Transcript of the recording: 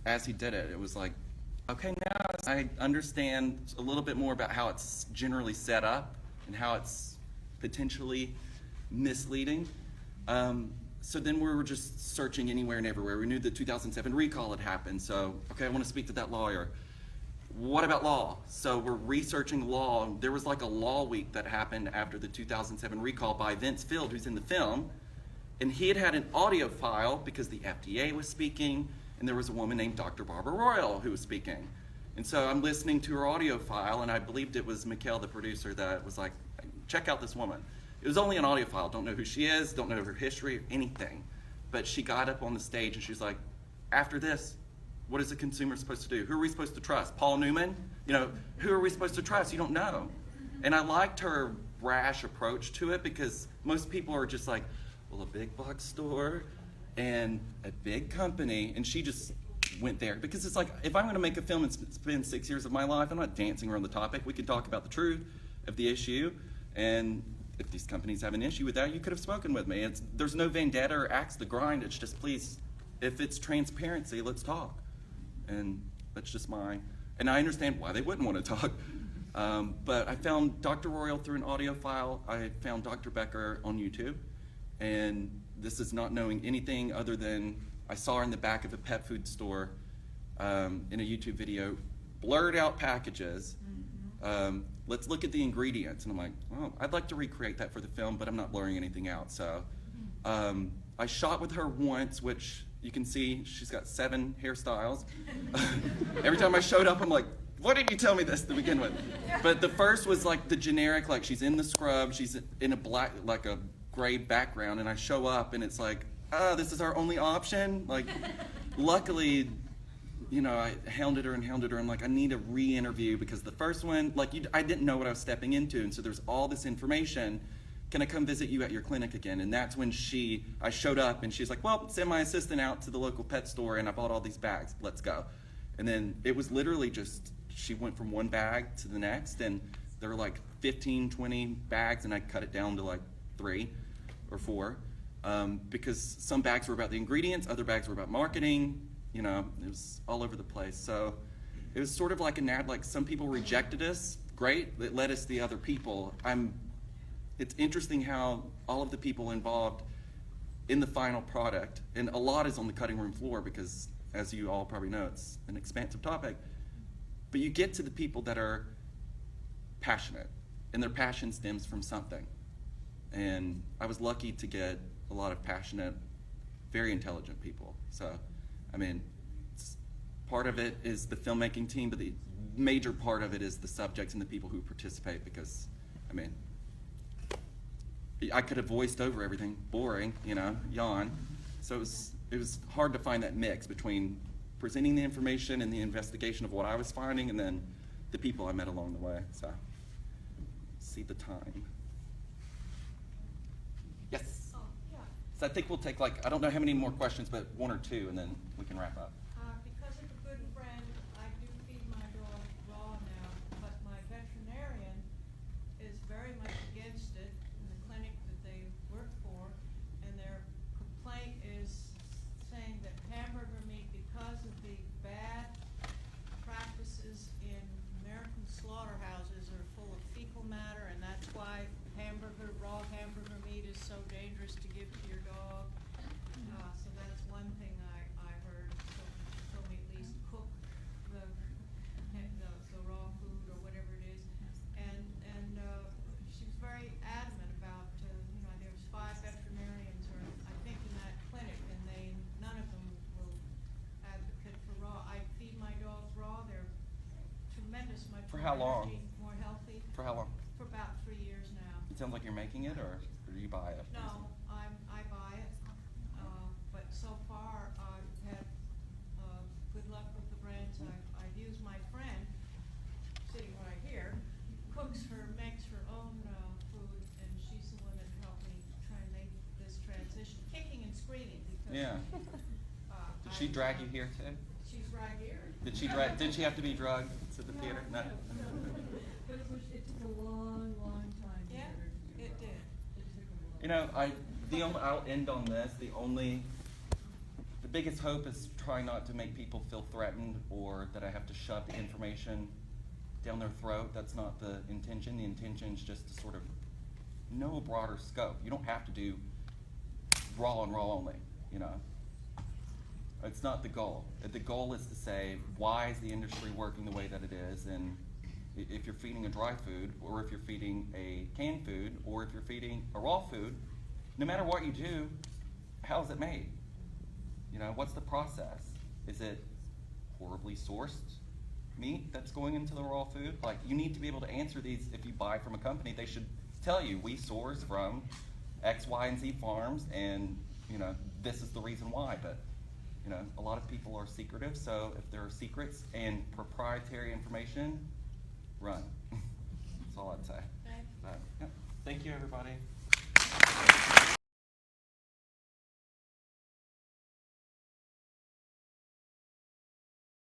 as he did it, it was like, okay, now I understand a little bit more about how it's generally set up and how it's potentially misleading. So then we were just searching anywhere and everywhere. We knew the 2007 recall had happened, so, okay, I want to speak to that lawyer. What about law? So we're researching law. There was like a law week that happened after the 2007 recall by Vince Field, who's in the film, and he had an audio file because the FDA was speaking, and there was a woman named Dr. Barbara Royal who was speaking. And so I'm listening to her audio file, and I believed it was Mikhail, the producer, that was like, check out this woman. It was only an audio file. Don't know who she is, don't know her history, anything. But she got up on the stage and she's like, after this, what is the consumer supposed to do? Who are we supposed to trust? Paul Newman? You know, who are we supposed to trust? You don't know. And I liked her brash approach to it because most people are just like, well, a big box store and a big company, and she just went there. Because it's like, if I'm going to make a film and spend 6 years of my life, I'm not dancing around the topic. We can talk about the truth of the issue, and if these companies have an issue with that, you could have spoken with me. There's no vendetta or axe to grind. It's just, please, if it's transparency, let's talk. And that's just and I understand why they wouldn't want to talk. But I found Dr. Royal through an audio file. I found Dr. Becker on YouTube. And this is not knowing anything other than I saw her in the back of a pet food store in a YouTube video, blurred out packages. Let's look at the ingredients. And I'm like, oh, I'd like to recreate that for the film, but I'm not blurring anything out. So I shot with her once, which you can see she's got 7 hairstyles. Every time I showed up, I'm like, why didn't you tell me this to begin with? But the first was like the generic, like she's in the scrub, she's in a black, like a gray background, and I show up and it's like, this is our only option. Like, luckily, you know, I hounded her. I'm like, I need a re-interview because the first one, like, I didn't know what I was stepping into, and so there's all this information. Can I come visit you at your clinic again? And that's when I showed up, and she's like, well, send my assistant out to the local pet store, and I bought all these bags. Let's go. And then it was literally just, she went from one bag to the next, and there were like 15, 20 bags, and I cut it down to like 3 or 4 because some bags were about the ingredients, other bags were about marketing. You know, it was all over the place. So it was sort of like an ad, like some people rejected us. Great, it led us to the other people. It's interesting how all of the people involved in the final product, and a lot is on the cutting room floor because, as you all probably know, it's an expansive topic, but you get to the people that are passionate, and their passion stems from something. And I was lucky to get a lot of passionate, very intelligent people. So, I mean, part of it is the filmmaking team, but the major part of it is the subjects and the people who participate because, I mean, I could have voiced over everything, boring, you know, yawn. So it was hard to find that mix between presenting the information and the investigation of what I was finding and then the people I met along the way. So, see the time. Yes? Oh, yeah. So I think we'll take like, I don't know how many more questions, but 1 or 2, and then we can wrap up. Because of a good friend, I do feed my dog raw now, but my veterinarian is very much against it in the clinic that they work for, and their complaint is saying that hamburger meat, because of the bad practices in American slaughterhouses, are full of fecal matter, and that's why raw hamburger meat is so dangerous to give to your dog. So that's one thing I heard. So she told me at least cook the raw food or whatever it is. And she was very adamant about, there's 5 veterinarians, or I think, in that clinic, and none of them will advocate for raw. I feed my dogs raw. They're tremendous, much For more how long? energy, more healthy. For how long? For about 3 years now. It sounds like you're making it, or do you buy it? No, I buy it, but so far I've had good luck with the brands. I've used my friend, sitting right here, makes her own food, and she's the one that helped me try and make this transition, kicking and screaming because. Yeah. Did she drag you here too? She's right here. Did she have to be drugged to the theater? No. But it took a long, long time. Yeah, it did. It took a long You know, I'll end on this. The biggest hope is trying not to make people feel threatened or that I have to shove the information down their throat. That's not the intention. The intention is just to sort of know a broader scope. You don't have to do raw and raw only, you know. It's not the goal. The goal is to say, why is the industry working the way that it is? And if you're feeding a dry food, or if you're feeding a canned food, or if you're feeding a raw food, no matter what you do, how is it made? You know, what's the process? Is it horribly sourced meat that's going into the raw food? Like, you need to be able to answer these. If you buy from a company, they should tell you, we source from X, Y, and Z farms, and, you know, this is the reason why. But, you know, a lot of people are secretive, so if there are secrets and proprietary information, run. That's all I'd say. Thank you. But, yeah. Thank you, everybody.